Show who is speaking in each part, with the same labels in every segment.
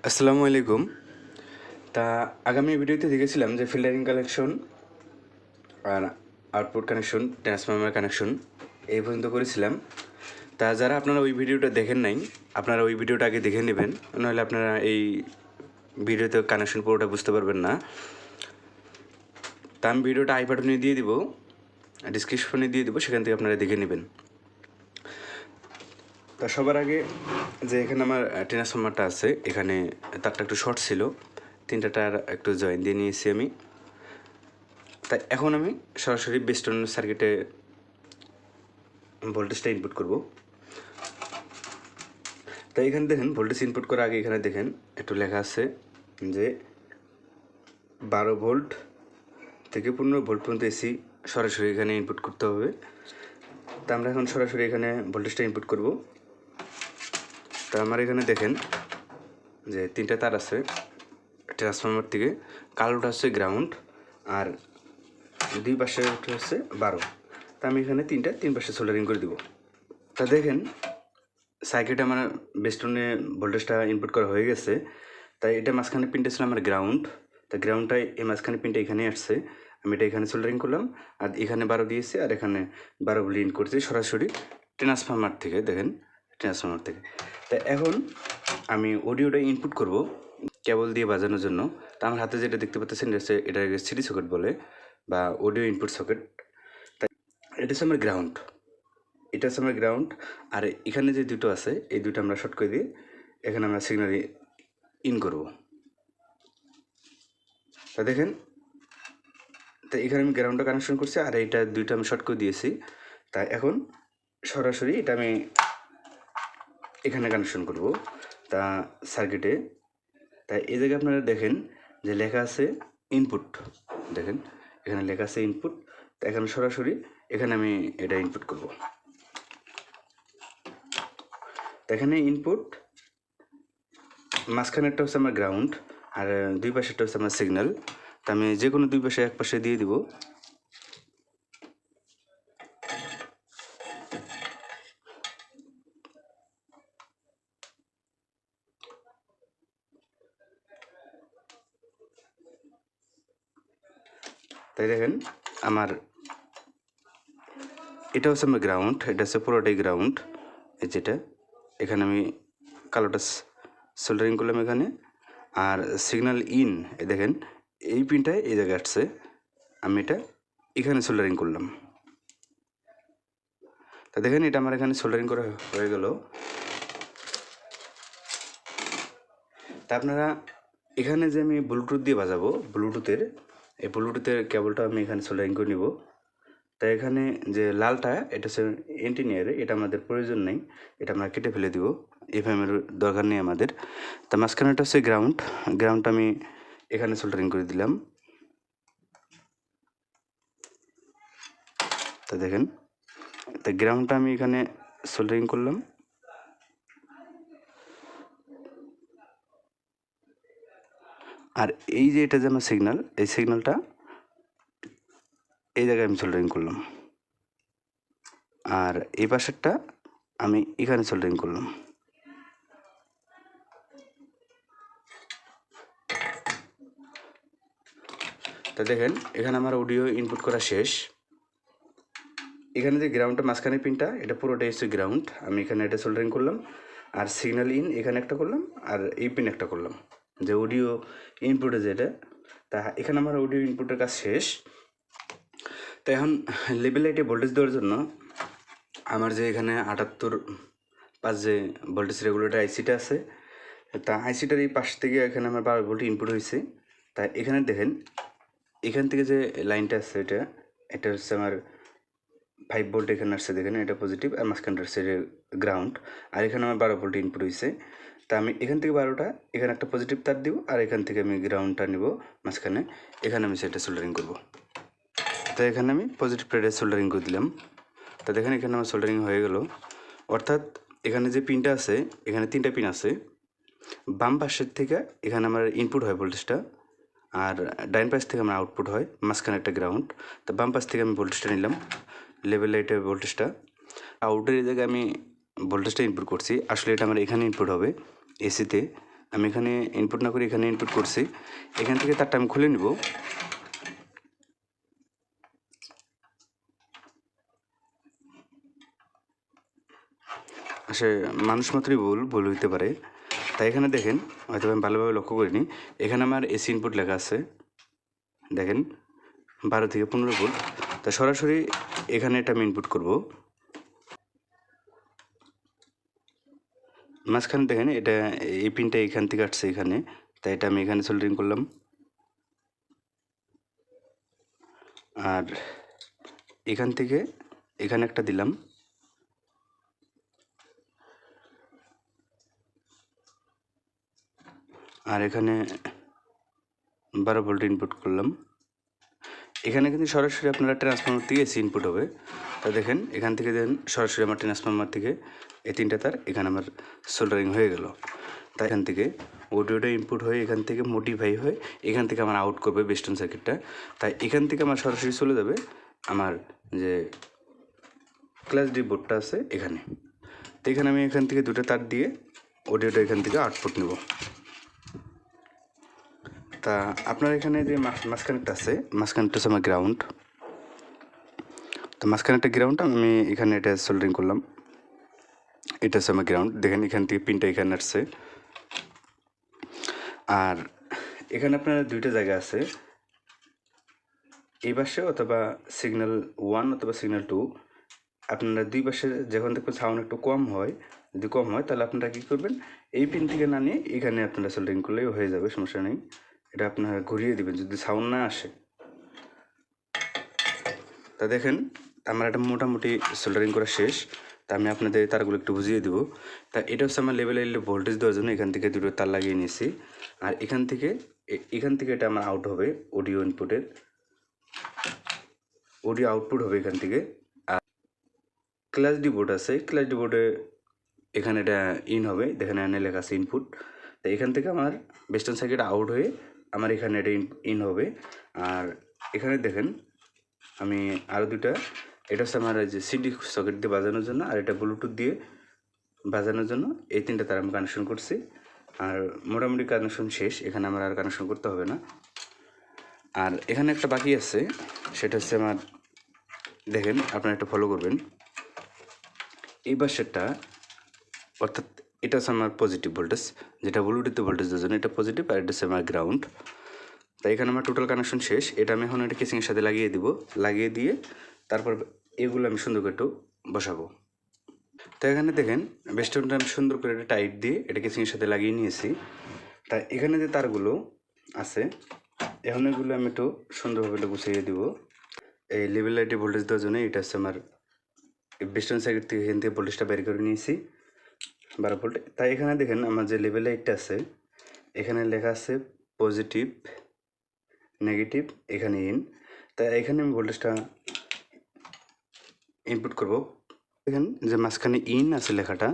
Speaker 1: আসসালামু আলাইকুম। তা আগামী ভিডিওতে দেখেছিলাম যে ফিল্টারিং কানেকশন আর আউটপুট কানেকশন, ট্রান্সফরমার কানেকশন এই পর্যন্ত করেছিলাম। তা যারা আপনারা ওই ভিডিওটা দেখেন নাই, আপনারা ওই ভিডিওটা আগে দেখে নেবেন, নাহলে আপনারা এই ভিডিওতে কানেকশন পুরোটা বুঝতে পারবেন না। তা আমি ভিডিওটা আই বাটনে দিয়ে দিব, ডিসক্রিপশনে দিয়ে দেবো, সেখান থেকে আপনারা দেখে নেবেন। তা সবার আগে যে এখানে আমার ট্রান্সফরমারটা আছে, এখানে তারটা একটু শর্ট ছিল, 3টা টায়ার একটু জয়েন দিয়ে নিয়েছি আমি। তাই এখন আমি সরাসরি বেস্টন সার্কিটে ভোল্টেজটা ইনপুট করব। তাই এখানে দেখেন ভোল্টেজ ইনপুট করার আগে এখানে দেখেন একটু লেখা আছে যে 12 ভোল্ট থেকে 15 ভোল্ট পর্যন্ত এসি সরাসরি এখানে ইনপুট করতে হবে। তা আমরা এখন সরাসরি এখানে ভোল্টেজটা ইনপুট করব। তা আমার এখানে দেখেন যে 3টা তার আছে ট্রান্সফরমার থেকে, কালোটা হচ্ছে গ্রাউন্ড আর দুই পাশে হচ্ছে 12। তা আমি এখানে তিন পাশে সোল্ডারিং করে দিব। তা দেখেন সার্কিটে আমার বেস্টনে ভোল্টেজটা ইনপুট করা হয়ে গেছে। তাই এটা মাঝখানে পিনটা ছিল আমার গ্রাউন্ড। তা গ্রাউন্ডটাই এই মাঝখানে পিনটা এখানে আসছে, আমি এটা এখানে সোল্ডারিং করলাম আর এখানে 12 দিয়েছি আর এখানে 12 বলে ইন করছি সরাসরি ট্রান্সফরমার থেকে। দেখেন ট্রান্সফরমার থেকে। তা এখন আমি অডিওটা ইনপুট করব কেবল দিয়ে বাজানোর জন্য। তা আমার হাতে যেটা দেখতে পাচ্ছেন এটা সিডি সকেট বলে বা অডিও ইনপুট সকেট। তাই এটা হচ্ছে আমার গ্রাউন্ড, এটা হচ্ছে আমার গ্রাউন্ড। আর এখানে যে দুটো আছে এই দুটো আমরা শর্ট করে দিয়ে এখানে আমরা সিগন্যাল ইন করব। তা দেখেন, তো এখানে আমি গ্রাউন্ডটা কানেকশন করছি আর এইটা দুইটা আমি শর্ট করে দিয়েছি। তা এখন সরাসরি এটা আমি এখানে কানেকশন করব তা সার্কিটে। তাই এই জায়গায় আপনারা দেখেন যে লেখা আছে ইনপুট, দেখেন এখানে লেখা আছে ইনপুট। তা এখানে সরাসরি এখানে আমি এটা ইনপুট করব। এখানে ইনপুট মাঝখানেরটা হচ্ছে আমার গ্রাউন্ড আর দুই পাশেরটা হচ্ছে আমার সিগন্যাল। তা আমি যে কোনো দুই পাশে এক পাশে দিয়ে দিব। তাই দেখেন আমার এটা হচ্ছে আমার গ্রাউন্ড, এটা হচ্ছে পুরোটাই গ্রাউন্ড। এই যেটা এখানে আমি কালোটা সোল্ডারিং করলাম এখানে আর সিগন্যাল ইন দেখেন এই পিনটায় এই জায়গায় আসছে, আমি এটা এখানে সোল্ডারিং করলাম। তা দেখেন এটা আমার এখানে সোল্ডারিং করা হয়ে গেল। তা আপনারা এখানে যে আমি ব্লুটুথ দিয়ে বাজাবো, এই ব্লুটুথের কেবলটা আমি এখানে সোল্ডারিং করে নিব। তাই এখানে যে লালটা এটা হচ্ছে এন্টিনিয়ারে, এটা আমাদের প্রয়োজন নেই, এটা আমরা কেটে ফেলে দিব, এফএমের দরকার নেই আমাদের। তা মাঝখানেটা হচ্ছে গ্রাউন্ডটা আমি এখানে সোল্ডারিং করে দিলাম। তা দেখেন তা গ্রাউন্ডটা আমি এখানে সোল্ডারিং করলাম আর এই যে এটা যে আমার সিগন্যাল, এই সিগন্যালটা এই জায়গায় আমি সোল্ডারিং করলাম আর এই পাশেরটা আমি এখানে সোল্ডারিং করলাম। তা দেখেন এখানে আমার অডিও ইনপুট করা শেষ। এখানে যে গ্রাউন্ডটা মাঝখানে পিনটা এটা পুরোটাই হচ্ছে গ্রাউন্ড, আমি এখানে এটা সোল্ডারিং করলাম আর সিগন্যাল ইন এখানে একটা করলাম আর এই পিন একটা করলাম যে অডিও ইনপুটে যেটা। তা এখানে আমার অডিও ইনপুটের কাজ শেষ। তো এখন লেভেল লাইটে ভোল্টেজ দেওয়ার জন্য আমার যে এখানে 78/5 যে ভোল্টেজ রেগুলেটর আইসিটা আছে, তা আইসিটার এই পাশ থেকে এখানে আমার 12 ভোল্ট ইনপুট হয়েছে। তাই এখানে দেখেন এখান থেকে যে লাইনটা আছে এটা হচ্ছে আমার 5 ভোল্ট এখানে আসছে, দেখেন এটা পজিটিভ আর মাঝখানটা হচ্ছে গ্রাউন্ড আর এখানে আমার 12 ভোল্ট ইনপুট হয়েছে। তা আমি এখান থেকে 12টা এখানে একটা পজিটিভ তার দিব আর এখান থেকে আমি গ্রাউন্ডটা নিব মাঝখানে, এখানে আমি সেটা সোল্ডারিং করব। তো এখানে আমি পজিটিভ প্লেটে সোল্ডারিং করে দিলাম। তা দেখেন এখানে আমার সোল্ডারিং হয়ে গেল। অর্থাৎ এখানে যে পিনটা আছে এখানে 3টা পিন আছে, বাম পাশের থেকে এখানে আমার ইনপুট হয় ভোল্টেজটা আর ডাইন পাশ থেকে আমার আউটপুট হয়, মাঝখানে একটা গ্রাউন্ড। তো বাম পাশ থেকে আমি ভোল্টেজটা নিলাম, লেভেল লাইটের ভোল্টেজটা। আউটের এই জায়গায় আমি ভোল্টেজটা ইনপুট করছি, আসলে এটা আমার এখানে ইনপুট হবে এসিতে, আমি এখানে ইনপুট না করে এখানে ইনপুট করছি। এখান থেকে তারটা আমি খুলে নিব। আসলে মানুষ মাত্রই ভুল হইতে পারে। তাই এখানে দেখেন, হয়তো আমি ভালোভাবে লক্ষ্য করিনি, এখানে আমার এসি ইনপুট লেখা আছে, দেখেন 12 থেকে 15 ভোল্ট। তা সরাসরি এখানে এটা আমি ইনপুট করব। মাঝখানে দেখেন এটা এই পিনটা এখান থেকে আসছে এখানে, তাই এটা আমি এখানে সোল্ডারিং করলাম। আর এখান থেকে এখানে একটা দিলাম। আর এখানে 12 ভোল্ট ইনপুট করলাম। এখানে কিন্তু সরাসরি আপনারা ট্রান্সফরমার থেকে এসি ইনপুট হবে। তা দেখেন এখান থেকে দেন সরাসরি আমার ট্রান্সফরমার থেকে এই 3টা তার এখানে আমার সোল্ডারিং হয়ে গেল। তাই এখান থেকে অডিওটা ইনপুট হয়ে এখান থেকে মডিফাই হয়ে এখান থেকে আমার আউট করবে বেস্টন সার্কিটটা। তাই এখান থেকে আমার সরাসরি চলে যাবে আমার যে ক্লাস ডি বোর্ডটা আছে এখানে। তো এখানে আমি এখান থেকে 2টা তার দিয়ে অডিওটা এখান থেকে আউটপুট নেব। তা আপনার এখানে যে মাঝখানেরটা আছে, মাঝখানেরটা হচ্ছে আমার গ্রাউন্ড। তো মাঝখানে একটা গ্রাউন্ড আমি এখানে এটা সোল্ডারিং করলাম। এটা হচ্ছে আমার গ্রাউন্ড। দেখেন এখান থেকে পিনটা এখানে আসছে। আর এখানে আপনার 2টা জায়গা আছে, এই পাশে অথবা সিগন্যাল 1 অথবা সিগন্যাল 2। আপনারা 2 পাশে যখন দেখবেন সাউন্ড একটু কম হয়, যদি কম হয় তাহলে আপনারা কী করবেন, এই পিন থেকে না নিয়ে এখানে আপনারা সোল্ডারিং করলেই হয়ে যাবে, সমস্যা নেই। এটা আপনারা ঘুরিয়ে দিবেন যদি সাউন্ড না আসে। তা দেখেন আমার এটা মোটামুটি সোল্ডারিং করা শেষ। তা আমি আপনাদের তারগুলো একটু বুঝিয়ে দেবো। তা এটা হচ্ছে আমার লেভেল ভোল্টেজ দেওয়ার জন্য এখান থেকে 2টো তার লাগিয়ে নিয়েছি। আর এখান থেকে এটা আমার আউট হবে অডিও ইনপুটের, অডিও আউটপুট হবে এখান থেকে। আর ক্লাস ডি বোর্ড আছে, ক্লাস ডি বোর্ডে এখানে এটা ইন হবে, দেখেন এখানে লেখা আছে ইনপুট। তো এখান থেকে আমার বেস্টার্ন সার্কিট আউট হয়ে আমার এখানে এটা ইন হবে। আর এখানে দেখেন আমি আরও 2টা, এটা হচ্ছে আমার যে সিডি সকেট দিয়ে বাজানোর জন্য, আর এটা ব্লুটুথ দিয়ে বাজানোর জন্য। এই 3টা তার আমি কানেকশন করছি। আর মোটামুটি কানেকশন শেষ, এখানে আমার আর কানেকশন করতে হবে না। আর এখানে একটা বাকি আছে, সেটা হচ্ছে আমার, দেখেন আপনারা একটু ফলো করবেন। এই পাশেরটা অর্থাৎ এটা হচ্ছে আমার পজিটিভ ভোল্টেজ, যেটা ব্লুটুথ ভোল্টেজ দেওয়ার জন্য এটা পজিটিভ, আর এটা হচ্ছে আমার গ্রাউন্ড। তাই এখানে আমার টোটাল কানেকশন শেষ। এটা আমি এখন এটা কেসিংয়ের সাথে লাগিয়ে দিব, লাগিয়ে দিয়ে তারপর এগুলো আমি সুন্দর করে একটু বসাবো। তো এখানে দেখেন বেস্টনটা আমি সুন্দর করে এটা টাইট দিয়ে এটা কেসিংয়ের সাথে লাগিয়ে নিয়েছি। তাই এখানে যে তারগুলো আছে এখন এগুলো আমি একটু সুন্দরভাবে গুছিয়ে দিব। এই লেভেল লাইটে ভোল্টেজ দেওয়ার জন্য এটা হচ্ছে আমার বেস্টন সার্কিট থেকে এখান থেকে ভোল্টেজটা বের করে নিয়েছি 12 ভোল্ট। তাই এখানে দেখেন আমার যে লেভেল লাইটটা আছে এখানে লেখা আছে পজিটিভ, নেগেটিভ, এখানে ইন। তাই এখানে আমি ভোল্টেজটা ইনপুট করব। দেখেন যে মাঝখানে ইন আছে লেখাটা,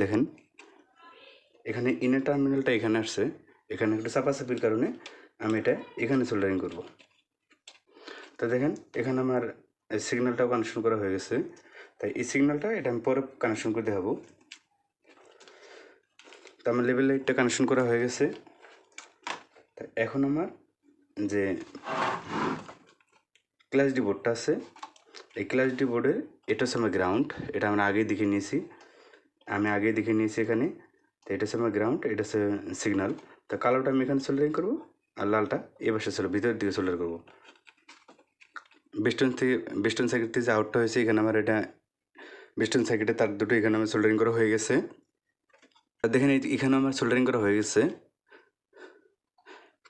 Speaker 1: দেখেন এখানে ইনের টার্মিনালটা এখানে আসছে, এখানে একটু চাপাচাপির কারণে আমি এটা এখানে সোল্ডারিং করব। তো দেখেন এখানে আমার সিগন্যালটাও কানেকশন করা হয়ে গেছে। তাই এই সিগন্যালটা এটা আমি পরে কানেকশন করে দেখাবো। তো আমার লেভেল লাইটটা কানেকশন করা হয়ে গেছে। তা এখন আমার যে ক্লাস ডি বোর্ডটা আছে, এই ক্লাস ডি বোর্ডের এটা হচ্ছে আমার গ্রাউন্ড, এটা আমরা আগেই দেখে নিয়েছি, এখানে। তো এটা হচ্ছে আমার গ্রাউন্ড, এটা হচ্ছে সিগন্যাল। তো কালোটা আমি এখানে সোল্ডারিং করবো, আর লালটা এ পাশে ভিতরের দিকে সোল্ডার করবো। বেস্টন সার্কিট থেকে যে আউটটা হয়েছে এখানে আমার এটা বেস্টন সার্কিটে তার দুটো এখানে আমার সোল্ডারিং করা হয়ে গেছে। দেখেন এখানে আমার সোল্ডারিং করা হয়ে গেছে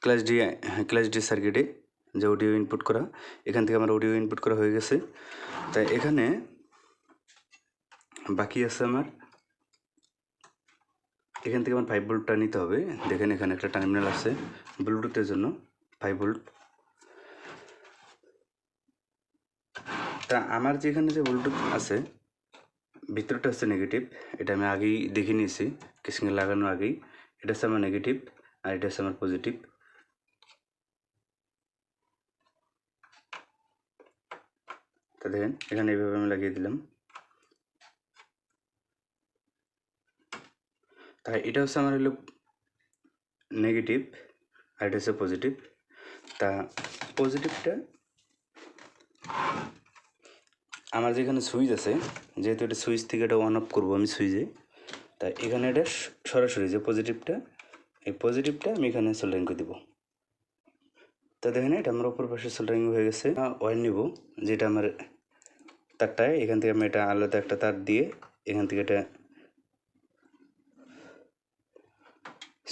Speaker 1: ক্লাস ডি সার্কিটে যে অডিও ইনপুট করা, এখান থেকে আমার অডিও ইনপুট করা হয়ে গেছে। তাই এখানে বাকি আছে আমার এখান থেকে আমার 5 ভোল্টটা নিতে হবে। দেখেন এখানে একটা টার্মিনাল আছে ব্লুটুথের জন্য 5 ভোল্ট। তা আমার যেখানে যে ব্লুটুথ আছে ভিতরটা হচ্ছে নেগেটিভ, এটা আমি আগেই দেখে নিয়েছি কেসিংয়ে লাগানোর আগেই। এটা হচ্ছে আমার নেগেটিভ আর এটা হচ্ছে আমার পজিটিভ। তা দেখেন এখানে এইভাবে আমি লাগিয়ে দিলাম। তাই এটা হচ্ছে আমার হলো নেগেটিভ আর এটা হচ্ছে পজিটিভ। তা পজিটিভটা আমার যেখানে সুইচ আছে, যেহেতু এটা সুইচ থেকে এটা অন অফ করবো আমি সুইচে, তা এখানে এটা সরাসরি যে পজিটিভটা, এই পজিটিভটা আমি এখানে সোল্ডারিং করে দেবো। তা দেখেন এটা আমার অপর পাশে সোল্ডারিং হয়ে গেছে। অয়েল নিব, যেটা আমার তারটায়, এখান থেকে আমি এটা আলাদা একটা তার দিয়ে এখান থেকে এটা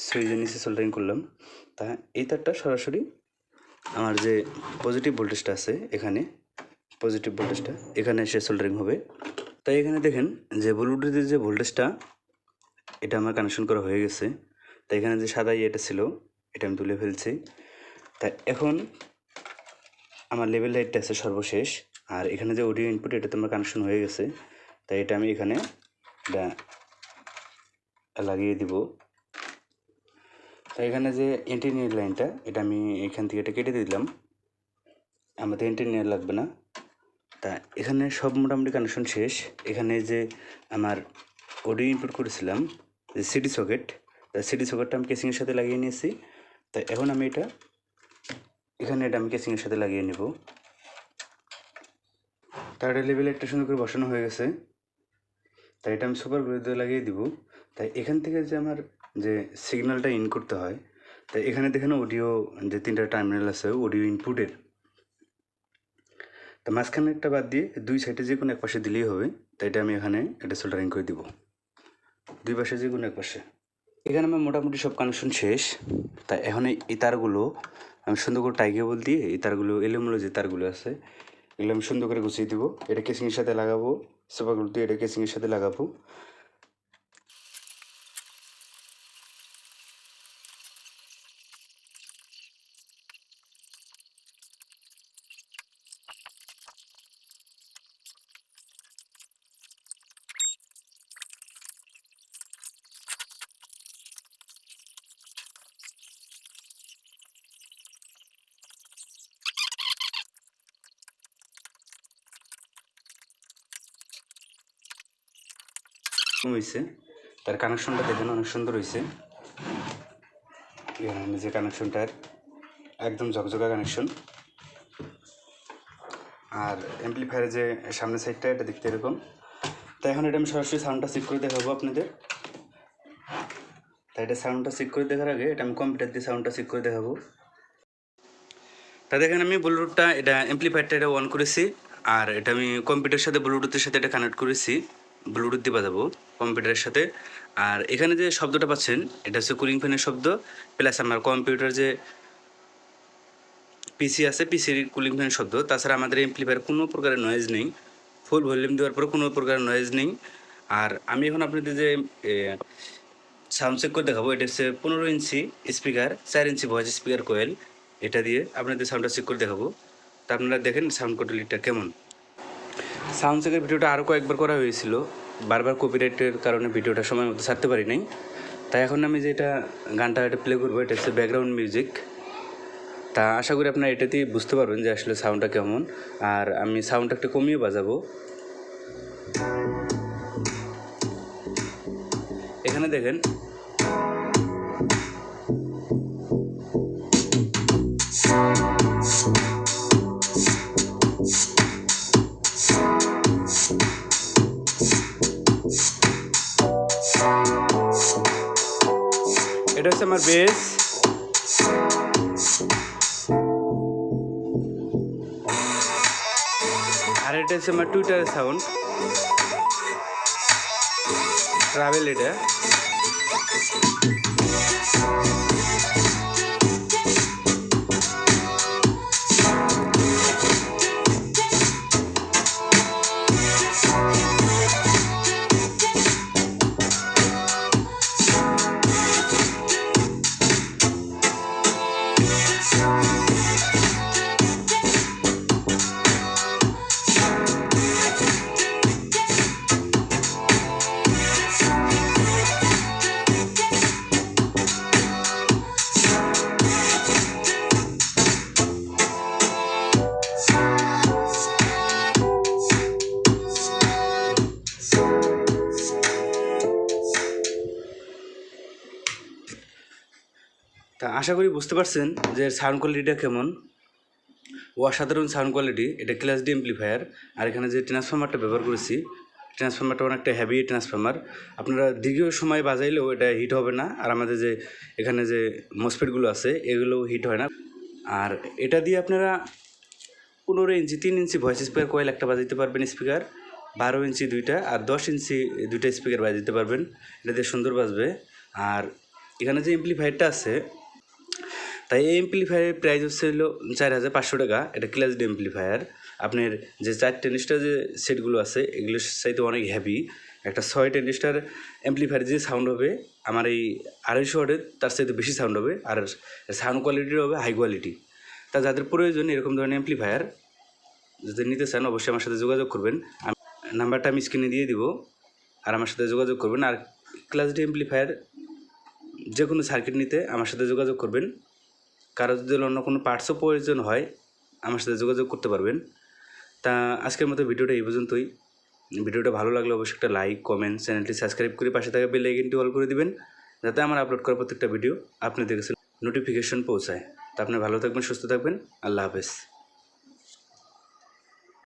Speaker 1: সুইচের নিচে সোল্ডারিং করলাম। তা এই তারটা সরাসরি আমার যে পজিটিভ ভোল্টেজটা আছে এখানে, পজিটিভ ভোল্টেজটা এখানে এসে সোল্ডারিং হবে। তাই এখানে দেখেন যে ব্লুটুথের যে ভোল্টেজটা এটা আমার কানেকশন করা হয়ে গেছে। তাই এখানে যে সাদা ইয়েটা ছিল এটা আমি তুলে ফেলছি। তাই এখন আমার লেভেল লাইটটা আছে সর্বশেষ, আর এখানে যে অডিও ইনপুট এটা তো আমার কানেকশন হয়ে গেছে। তাই এটা আমি এখানে এটা লাগিয়ে দিব। তাই এখানে যে ইন্টিনিয়ার লাইনটা এটা আমি এখান থেকে এটা কেটে দিলাম, আমাদের ইন্টিনিয়ার লাগবে না। তা এখানে সব মোটামুটি কানেকশন শেষ। এখানে যে আমার অডিও ইনপুট করেছিলাম যে সিডি সকেট, সিডি সকেটটা আমি কেসিংয়ের সাথে লাগিয়ে নিয়েছি। তাই এখন আমি এটা এখানে এটা আমি কেসিংয়ের সাথে লাগিয়ে নেব। তার লেভেল একটা সুন্দর করে বসানো হয়ে গেছে। তাই এটা আমি সুপার গ্লু দিয়ে লাগিয়ে দিব। তাই এখান থেকে যে আমার যে সিগন্যালটা ইন করতে হয়, তাই এখানে দেখেন অডিও যে 3টা টার্মিনাল আছে অডিও ইনপুটের, তা মাঝখানে একটা বাদ দিয়ে 2 সাইডে যে কোনো এক পাশে দিলেই হবে। তাই এটা আমি এখানে এটা সোল্ডারিং করে দিব 2 পাশে যে কোনো এক পাশে। এখানে আমার মোটামুটি সব কানেকশন শেষ। তাই এখন এই তারগুলো আমি সুন্দর করে টাই কেবল দিয়ে এই তারগুলো এলোমেলো যে তারগুলো আছে এগুলো আমি সুন্দর করে গুছিয়ে দিব। এটা কেসিংয়ের সাথে লাগাবো, সুপারগুলো দিয়ে এটা কেসিংয়ের সাথে লাগাবো। হয়েছে তার কানেকশনটা দেখেন অনেক সুন্দর হয়েছে। এখানে যে কানেকশনটার একদম ঝকঝকা কানেকশন, আর অ্যাম্পলিফায়ারের যে সামনের সাইডটা এটা দেখতে এরকম। তাই এখন এটা আমি সরাসরি সাউন্ডটা চেক করে দেখাবো আপনাদের। তাই এটা সাউন্ডটা চেক করে দেখার আগে এটা আমি কম্পিউটার দিয়ে সাউন্ডটা চেক করে দেখাবো। তাই দেখেন আমি ব্লুটুথটা এটা অ্যাম্পলিফায়ারটা এটা অন করেছি, আর এটা আমি কম্পিউটারের সাথে ব্লুটুথের সাথে এটা কানেক্ট করেছি, ব্লুটুথ দিয়ে বাজাবো কম্পিউটারের সাথে। আর এখানে যে শব্দটা পাচ্ছেন এটা হচ্ছে কুলিং ফ্যানের শব্দ, প্লাস আমার কম্পিউটার যে পিসি আছে পিসির কুলিং ফ্যানের শব্দ। তাছাড়া আমাদের অ্যাম্পলিফায়ার কোনো প্রকারের নয়েজ নেই, ফুল ভলিউম দেওয়ার পরে কোনো প্রকারের নয়েজ নেই। আর আমি এখন আপনাদের যে সাউন্ড চেক করে দেখাবো, এটা হচ্ছে 15 inch speaker, 4 inch voice speaker কোয়েল, এটা দিয়ে আপনাদের সাউন্ডটা চেক করে দেখাবো। তা আপনারা দেখেন সাউন্ড কোয়ালিটিটা কেমন। সাউন্ড চেকের ভিডিওটা আরও কয়েকবার করা হয়েছিল, বারবার কপিরাইটের কারণে ভিডিওটা সময় মতো ছাড়তে পারি নাই। তাই এখন আমি যেটা গানটা এটা প্লে করবো এটা হচ্ছে ব্যাকগ্রাউন্ড মিউজিক। তা আশা করি আপনারা এটাতেই বুঝতে পারবেন যে আসলে সাউন্ডটা কেমন। আর আমি সাউন্ডটা একটু কমিয়ে বাজাবো। এখানে দেখেন এটা হচ্ছে আমার বেস, আর এটা হচ্ছে আমার টুইটারের সাউন্ড ট্রাভেল। এটা তা আশা করি বুঝতে পারছেন যে সাউন্ড কোয়ালিটিটা কেমন। অসাধারণ সাউন্ড কোয়ালিটি। এটা ক্লাস ডি অ্যাম্প্লিফায়ার। আর এখানে যে ট্রান্সফরমারটা ব্যবহার করেছি, ট্রান্সফরমারটা অনেকটা হেভি ট্রান্সফরমার। আপনারা দীর্ঘ সময় বাজাইলেও এটা হিট হবে না। আর আমাদের যে এখানে যে মসফেটগুলো আছে এগুলো হিট হয় না। আর এটা দিয়ে আপনারা 15 ইঞ্চি 3 ইঞ্চি ভয়েস স্পিকার কয়েল একটা বাজাইতে পারবেন, স্পিকার 12 ইঞ্চি দুইটা, আর 10 ইঞ্চি দুইটা স্পিকার বাজাইতে পারবেন। এটা দিয়ে সুন্দর বাজবে। আর এখানে যে অ্যাম্প্লিফায়ারটা আছে, তাই এই অ্যাম্প্লিফায়ারের প্রাইস হচ্ছে হলো 4500 টাকা। এটা ক্লাস ডি অ্যাম্প্লিফায়ার। আপনার যে 4 টেনিস্টার যে সেটগুলো আছে এগুলোর চাইতে অনেক হেভি। একটা 6 টেনিস্টার অ্যাম্প্লিফায়ার যে সাউন্ড হবে আমার এই 250 ওয়াটের তার চাইতে বেশি সাউন্ড হবে। আর সাউন্ড কোয়ালিটির হবে হাই কোয়ালিটি। তা যাদের প্রয়োজন এরকম ধরনের অ্যাম্প্লিফায়ার যদি নিতে চান অবশ্যই আমার সাথে যোগাযোগ করবেন। নাম্বারটা আমি স্ক্রিনে দিয়ে দিব, আর আমার সাথে যোগাযোগ করবেন। আর ক্লাস ডি অ্যাম্প্লিফায়ার যে কোনো সার্কিট নিতে আমার সাথে যোগাযোগ করবেন। কারো যদি অন্য কোনো পার্টসও প্রয়োজন হয় আমার সাথে যোগাযোগ করতে পারবেন। তা আজকের মতো ভিডিওটা এই পর্যন্তই। ভিডিওটা ভালো লাগলে অবশ্যই একটা লাইক, কমেন্ট, চ্যানেলটি সাবস্ক্রাইব করে পাশে থাকা বেল আইকনটি অল করে দিবেন, যাতে আমার আপলোড করা প্রত্যেকটা ভিডিও আপনাদের কাছে নোটিফিকেশন পৌঁছায়। তা আপনি ভালো থাকবেন, সুস্থ থাকবেন। আল্লাহ হাফেজ।